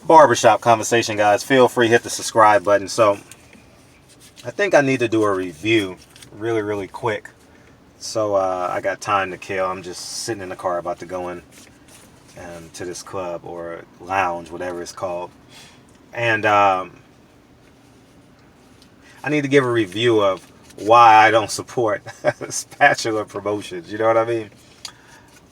barbershop conversation, guys. Feel free, hit the subscribe button. So I think I need to do a review really quick. So I got time to kill. I'm just sitting in the car about to go in to this club or lounge, whatever it's called. And I need to give a review of why I don't support spatula promotions. You know what I mean?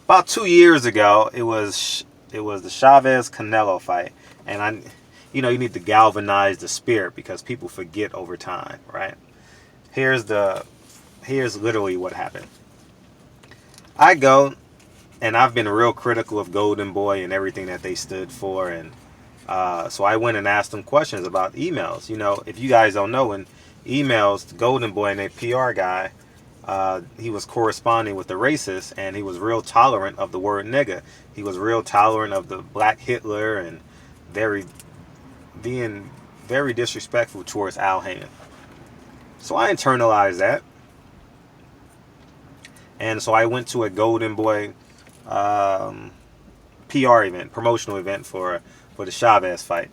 About 2 years ago, it was the Chavez Canelo fight, and you need to galvanize the spirit because people forget over time, right? Here's literally what happened. I go, and I've been real critical of Golden Boy and everything that they stood for, and so I went and asked them questions about emails. If you guys don't know, in emails, the Golden Boy and a PR guy, he was corresponding with the racist, and he was real tolerant of the word nigga. He was real tolerant of the black Hitler and being very disrespectful towards Al Haymon. So I internalized that. And so I went to a Golden Boy PR event, promotional event for the Chavez fight.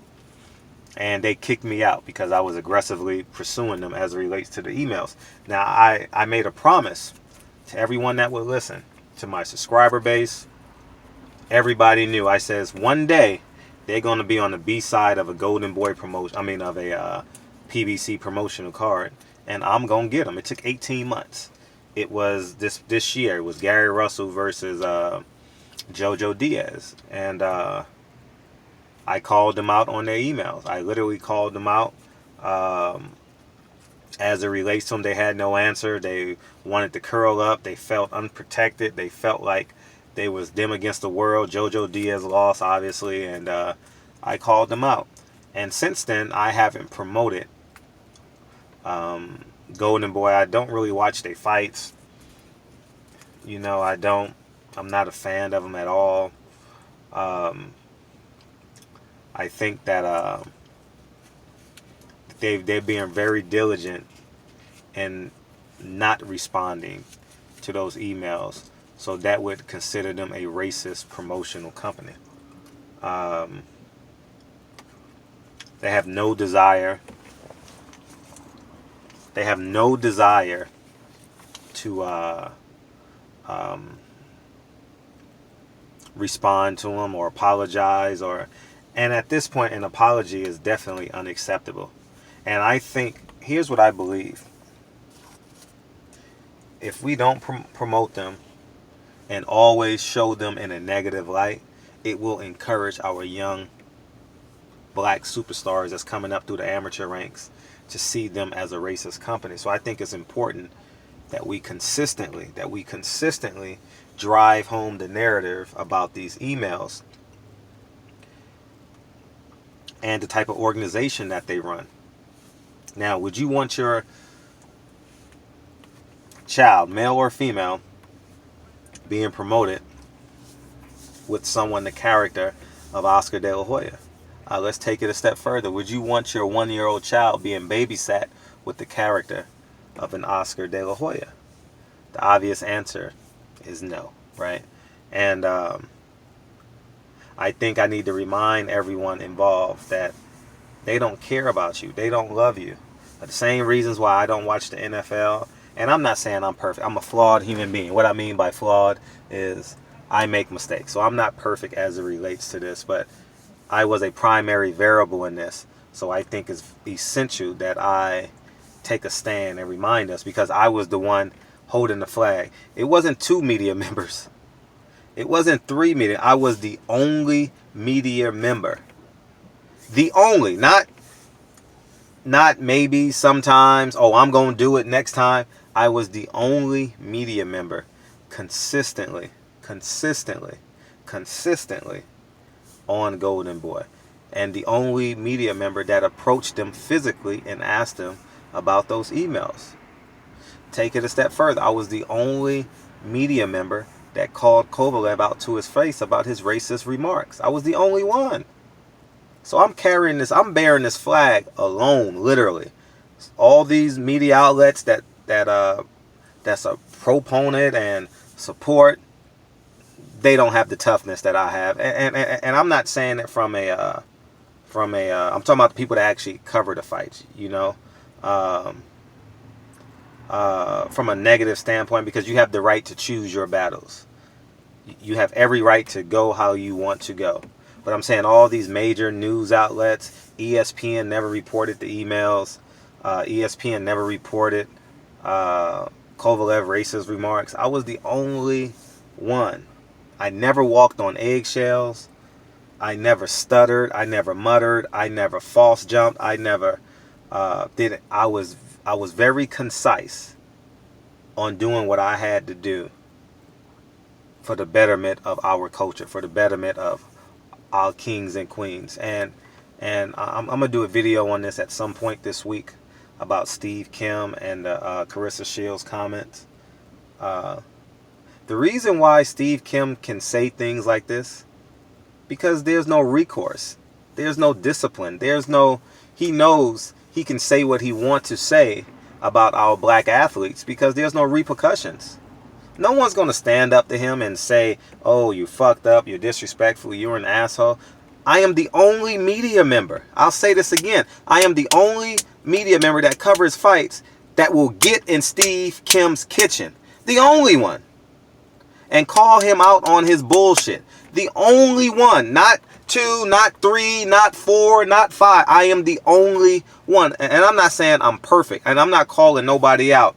And they kicked me out because I was aggressively pursuing them as it relates to the emails. Now, I made a promise to everyone that would listen, to my subscriber base. Everybody knew. I says one day they're going to be on the B side of a Golden Boy promotion. I mean, of a PBC promotional card, and I'm going to get them. It took 18 months. It was this year. It was Gary Russell versus JoJo Diaz, and I called them out on their emails. I literally called them out. As it relates to them, they had no answer. They wanted to curl up. They felt unprotected. They felt like they was them against the world. JoJo Diaz lost, obviously, and I called them out. And since then, I haven't promoted Golden Boy. I don't really watch their fights. I'm not a fan of them at all. I think that they're being very diligent in not responding to those emails. So that would consider them a racist promotional company. They have no desire. They have no desire to respond to them or apologize, and at this point, an apology is definitely unacceptable. And I think, here's what I believe. If we don't promote them and always show them in a negative light, it will encourage our young black superstars that's coming up through the amateur ranks to see them as a racist company. So I think it's important that we consistently drive home the narrative about these emails and the type of organization that they run. Now, would you want your child, male or female, being promoted with someone the character of Oscar De La Hoya? Let's take it a step further. Would you want your 1-year-old child being babysat with the character of an Oscar De La Hoya? The obvious answer is no, right? And I think I need to remind everyone involved that they don't care about you. They don't love you. The same reasons why I don't watch the NFL. And I'm not saying I'm perfect. I'm a flawed human being. What I mean by flawed is I make mistakes. So I'm not perfect as it relates to this, but I was a primary variable in this. So I think it's essential that I take a stand and remind us, because I was the one holding the flag. It wasn't 2 media members. It wasn't 3 media. I was the only media member. The only, not maybe sometimes, oh, I'm going to do it next time. I was the only media member consistently on Golden Boy. And the only media member that approached them physically and asked them about those emails. Take it a step further. I was the only media member that called Kovalev out to his face about his racist remarks. I was the only one. So I'm bearing this flag alone, literally. All these media outlets that's a proponent and support, they don't have the toughness that I have. And I'm not saying it from a from a I'm talking about the people that actually cover the fights, you know, um, from a negative standpoint, because you have the right to choose your battles. You have every right to go how you want to go. But I'm saying all these major news outlets, ESPN never reported the emails. ESPN never reported Kovalev racist remarks. I was the only one. I never walked on eggshells. I never stuttered. I never muttered. I never false jumped. I never did it. I was very concise on doing what I had to do for the betterment of our culture, for the betterment of our kings and queens. And I'm gonna do a video on this at some point this week about Steve Kim and Carissa Shields' comments. The reason why Steve Kim can say things like this, because there's no recourse, there's no discipline, he knows he can say what he wants to say about our black athletes because there's no repercussions. No one's going to stand up to him and say, oh, you fucked up, you're disrespectful, you're an asshole. I am the only media member. I'll say this again. I am the only media member that covers fights that will get in Steve Kim's kitchen. The only one. And call him out on his bullshit. The only one. Not 2, not 3, not 4, not 5. I am the only one. And I'm not saying I'm perfect. And I'm not calling nobody out.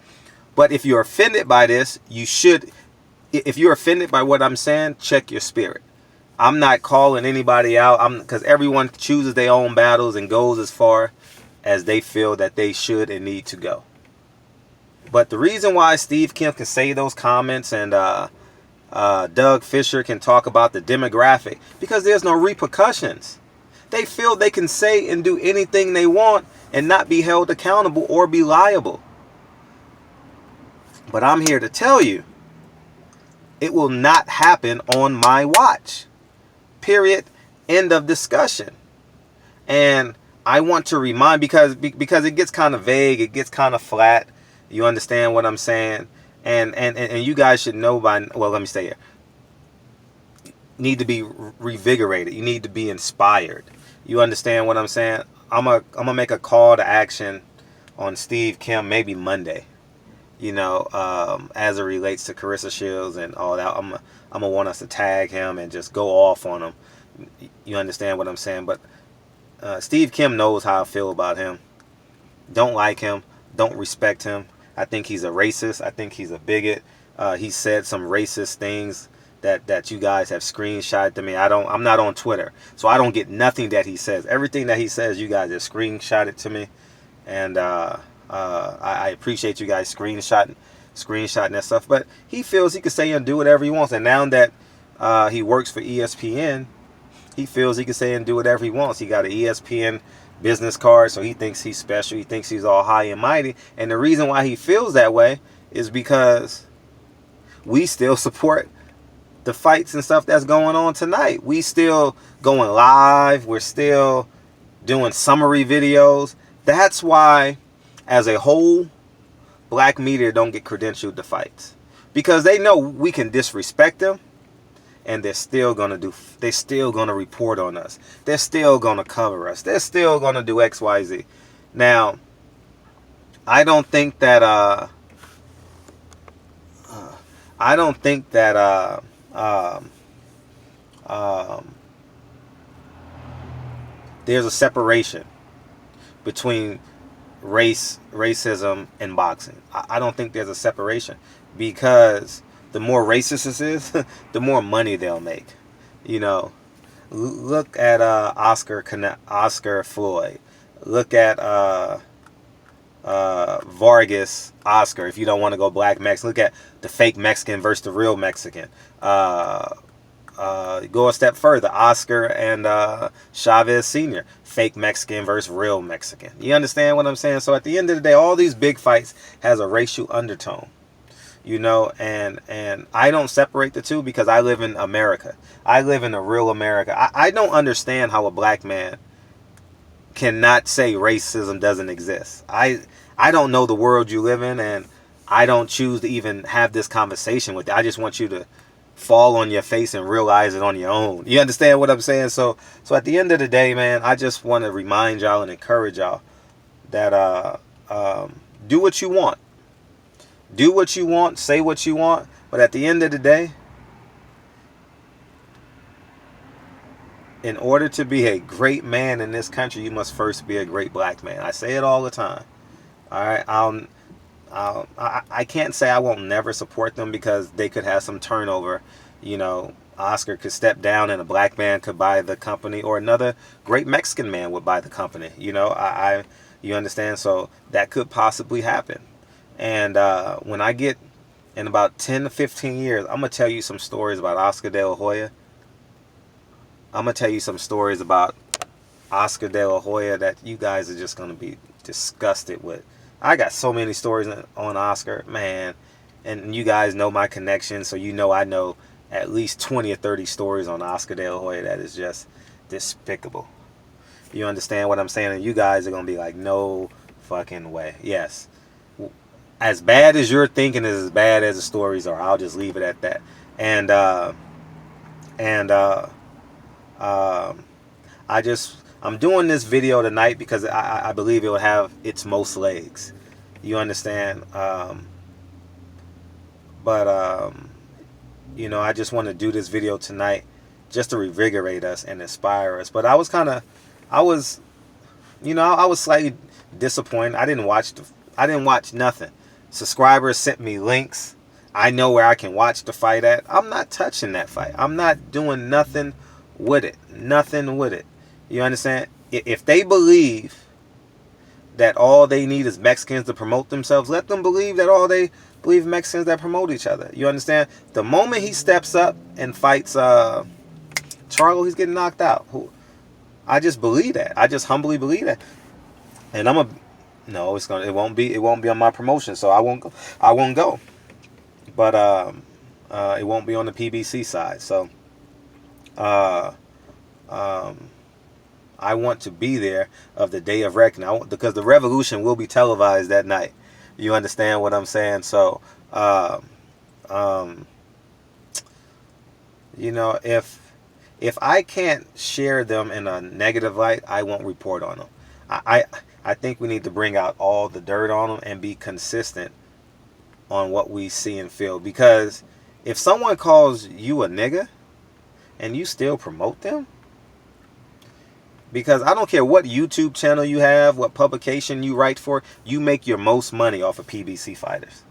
But if you're offended by this, you should. If you're offended by what I'm saying, check your spirit. I'm not calling anybody out. Because everyone chooses their own battles and goes as far as they feel that they should and need to go. But the reason why Steve Kim can say those comments and Doug Fisher can talk about the demographic, because there's no repercussions. They feel they can say and do anything they want and not be held accountable or be liable. But I'm here to tell you, it will not happen on my watch. Period. End of discussion. And I want to remind, because it gets kind of vague, it gets kind of flat. You understand what I'm saying? And you guys should know by, well, let me stay here. You need to be revigorated. You need to be inspired. You understand what I'm saying? I'm gonna make a call to action on Steve Kim maybe Monday. You know, as it relates to Carissa Shields and all that, I'm gonna want us to tag him and just go off on him. You understand what I'm saying? But Steve Kim knows how I feel about him. Don't like him. Don't respect him. I think he's a racist. I think he's a bigot. He said some racist things that you guys have screenshotted to me. I'm not on Twitter, so I don't get nothing that he says. Everything that he says, you guys have screenshotted to me, and I appreciate you guys screenshotting that stuff. But he feels he can say and do whatever he wants. And now that he works for ESPN, he feels he can say and do whatever he wants. He got an ESPN business card, so he thinks he's special. He thinks he's all high and mighty. And the reason why he feels that way is because we still support the fights and stuff that's going on tonight. We still going live. We're still doing summary videos. That's why, as a whole, black media don't get credentialed to fights, because they know we can disrespect them, and they're still gonna report on us. They're still gonna cover us. They're still gonna do X, Y, Z. Now, I don't think that there's a separation between racism and boxing. I don't think there's a separation, because the more racist this is, the more money they'll make. You know, look at Oscar Floyd. Look at Vargas Oscar. If you don't want to go black Mexican, look at the fake Mexican versus the real Mexican. Go a step further, Oscar and Chavez Sr., fake Mexican versus real Mexican. You understand what I'm saying? So at the end of the day, all these big fights has a racial undertone. You know, and I don't separate the two, because I live in America. I live in a real America. I don't understand how a black man cannot say racism doesn't exist. I don't know the world you live in, and I don't choose to even have this conversation with you. I just want you to fall on your face and realize it on your own. You understand what I'm saying? So at the end of the day, man, I just want to remind y'all and encourage y'all that do what you want. Do what you want, say what you want, but at the end of the day, in order to be a great man in this country, you must first be a great black man. I say it all the time. All right, I can't say I won't never support them because they could have some turnover. You know, Oscar could step down and a black man could buy the company, or another great Mexican man would buy the company. You know, you understand? So that could possibly happen. And when I get in about 10 to 15 years, I'm going to tell you some stories about Oscar De La Hoya. I'm going to tell you some stories about Oscar De La Hoya that you guys are just going to be disgusted with. I got so many stories on Oscar, man. And you guys know my connection, so you know I know at least 20 or 30 stories on Oscar De La Hoya that is just despicable. You understand what I'm saying? And you guys are going to be like, no fucking way. Yes. As bad as you're thinking is as bad as the stories are. I'll just leave it at that. And I'm doing this video tonight because I believe it will have its most legs. You understand? You know, I just want to do this video tonight just to revigorate us and inspire us. But I was slightly disappointed. I didn't watch nothing. Subscribers sent me links. I know where I can watch the fight at. I'm not touching that fight. I'm not doing nothing with it. Nothing with it. You understand? If they believe that all they need is Mexicans to promote themselves, let them believe that all they believe Mexicans that promote each other. You understand? The moment he steps up and fights Charlo, he's getting knocked out. I just believe that. I just humbly believe that. And it won't be on my promotion, so I won't go. But it won't be on the PBC side. So I want to be there of the day of reckoning. Because the revolution will be televised that night. You understand what I'm saying? So, you know, if I can't share them in a negative light, I won't report on them. I think we need to bring out all the dirt on them and be consistent on what we see and feel. Because if someone calls you a nigga and you still promote them, because I don't care what YouTube channel you have, what publication you write for, you make your most money off of PBC fighters.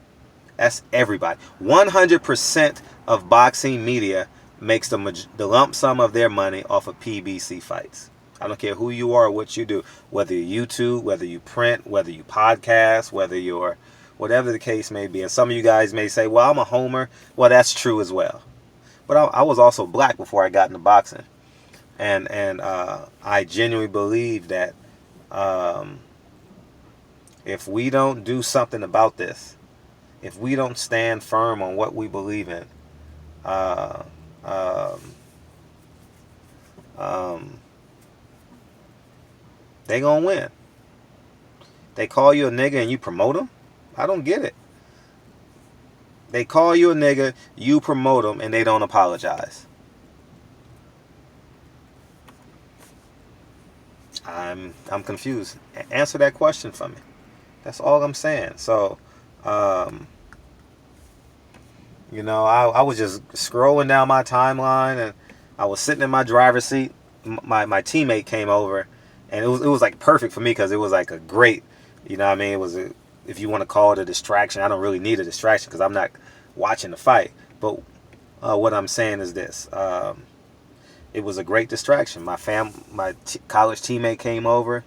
That's everybody. 100% of boxing media makes the lump sum of their money off of PBC fights. I don't care who you are or what you do. Whether you YouTube, whether you print, whether you podcast, whether you're whatever the case may be. And some of you guys may say, well, I'm a homer. Well, that's true as well. But I was also black before I got into boxing. And I genuinely believe that if we don't do something about this, if we don't stand firm on what we believe in, they gonna win. They call you a nigga and you promote them? I don't get it. They call you a nigga, you promote them, and they don't apologize. I'm confused. Answer that question for me. That's all I'm saying. So, you know, I was just scrolling down my timeline and I was sitting in my driver's seat. My teammate came over, and it was like perfect for me because it was like a great, you know what I mean? It was if you want to call it a distraction. I don't really need a distraction because I'm not watching the fight. But what I'm saying is this. It was a great distraction. My college teammate came over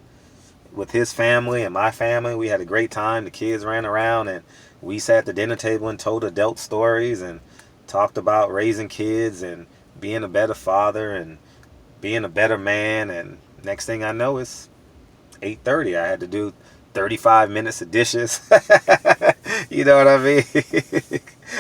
with his family and my family. We had a great time. The kids ran around and we sat at the dinner table and told adult stories and talked about raising kids and being a better father and being a better man. And next thing I know, it's 8:30. I had to do 35 minutes of dishes. You know what I mean?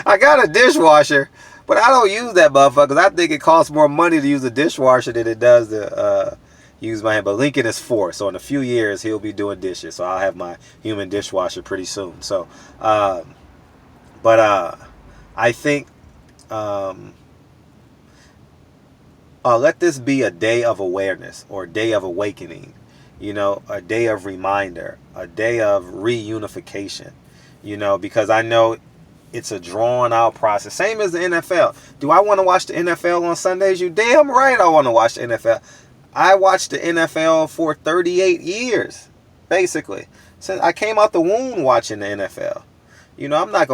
I got a dishwasher. But I don't use that motherfucker because I think it costs more money to use a dishwasher than it does to use my hand. But Lincoln is 4, so in a few years he'll be doing dishes. So I'll have my human dishwasher pretty soon. So, I think Let this be a day of awareness or a day of awakening. A day of reminder, a day of reunification. Because I know it's a drawn out process. Same as the NFL. Do I want to watch the NFL on Sundays? You damn right I want to watch the NFL. I watched the NFL for 38 years, basically. Since I came out the womb watching the NFL. I'm not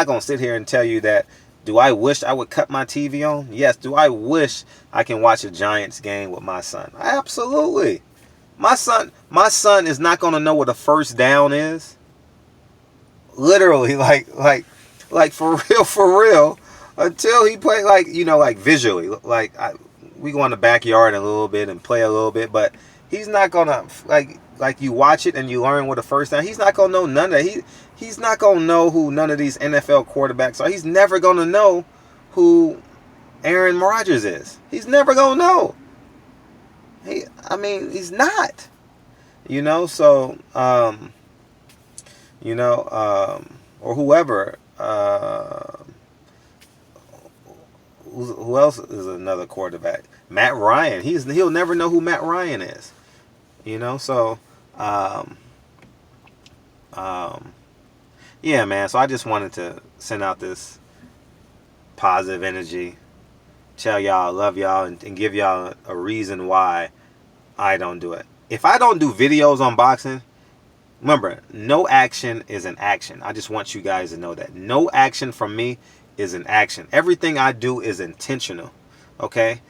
gonna sit here and tell you that. Do I wish I would cut my TV on? Yes. Do I wish I can watch a Giants game with my son? Absolutely. My son is not gonna know what a first down is. Literally, like for real, until he play like visually, we go in the backyard a little bit and play a little bit, but he's not gonna like you watch it and you learn what a first down. He's not gonna know none of that. He's not gonna know who none of these NFL quarterbacks are. He's never gonna know who Aaron Rodgers is. He's never gonna know. He's not. So or whoever. Who else is another quarterback? Matt Ryan. He'll never know who Matt Ryan is. So yeah, man. So I just wanted to send out this positive energy, tell y'all I love y'all, and give y'all a reason why I don't do it. If I don't do videos on boxing, remember, no action is an action. I just want you guys to know that. No action from me is an action. Everything I do is intentional. Okay?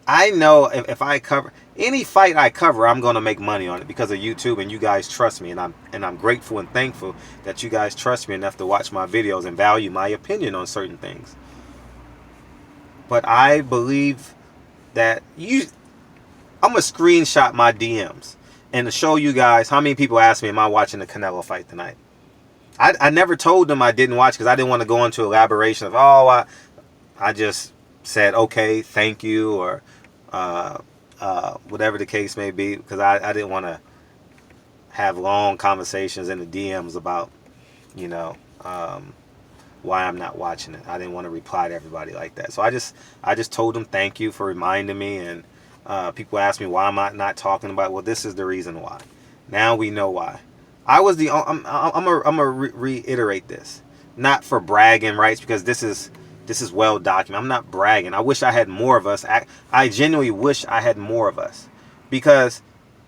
I know if I cover any fight I cover, I'm going to make money on it because of YouTube, and you guys trust me, and I'm grateful and thankful that you guys trust me enough to watch my videos and value my opinion on certain things. But I believe that I'm going to screenshot my DMs and to show you guys how many people asked me, am I watching the Canelo fight tonight? I never told them I didn't watch because I didn't want to go into elaboration of, I just said, okay, thank you, or whatever the case may be, because I didn't want to have long conversations in the DMs about, why I'm not watching it. I didn't want to reply to everybody like that. So I just told them thank you for reminding me, and people ask me why am I not talking about it? Well, this is the reason why. Now we know why. I'm gonna reiterate this, not for bragging rights, because this is well documented. I'm not bragging. I wish I had more of us. I genuinely wish I had more of us, because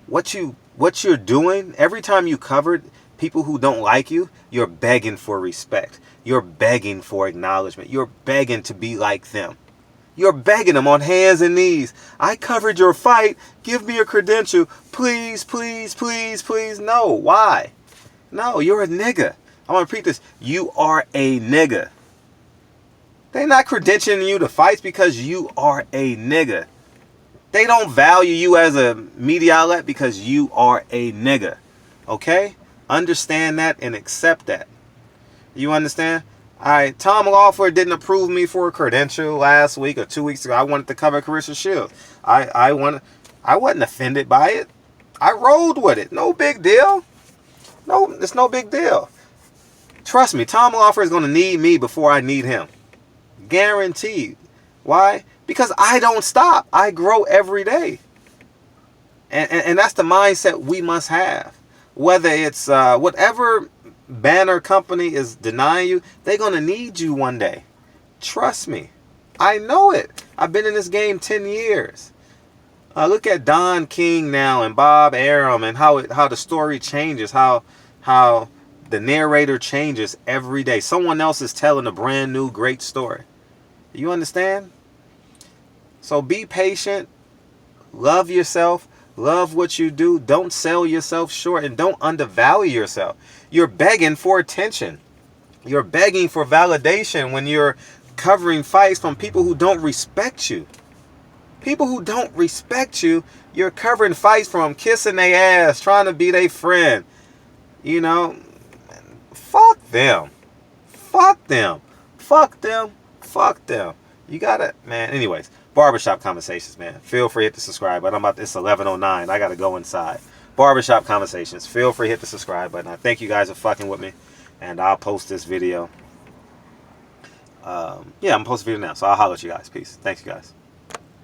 what you're doing every time you covered people who don't like you, you're begging for respect. You're begging for acknowledgement. You're begging to be like them. You're begging them on hands and knees. I covered your fight. Give me a credential. Please, please, please, please. No. Why? No, you're a nigga. I want to repeat this. You are a nigga. They're not credentialing you to fights because you are a nigga. They don't value you as a media outlet because you are a nigga. Okay? Understand that and accept that. You understand? All right, Tom Lawford didn't approve me for a credential last week or 2 weeks ago. I wanted to cover Carissa Shields. I wasn't offended by it. I rolled with it. No big deal. No, it's no big deal. Trust me, Tom Lawford is going to need me before I need him. Guaranteed. Why? Because I don't stop. I grow every day. And that's the mindset we must have. Whether it's whatever banner company is denying you, they're going to need you one day. Trust me. I know it. I've been in this game 10 years. Look at Don King now and Bob Arum and how the story changes, how the narrator changes every day. Someone else is telling a brand new great story. You understand? So be patient. Love yourself. Love what you do. Don't sell yourself short, and don't undervalue yourself. You're begging for attention. You're begging for validation when you're covering fights from people who don't respect you. People who don't respect you, you're covering fights from, kissing their ass, trying to be their friend. Fuck them. Fuck them. Fuck them. Fuck them. You gotta, man. Anyways, Barbershop Conversations, man. Feel free to hit the subscribe button. It's 11:09. I gotta go inside. Barbershop Conversations. Feel free to hit the subscribe button. I thank you guys for fucking with me, and I'll post this video. I'm gonna post a video now, so I'll holler at you guys. Peace. Thanks, you guys.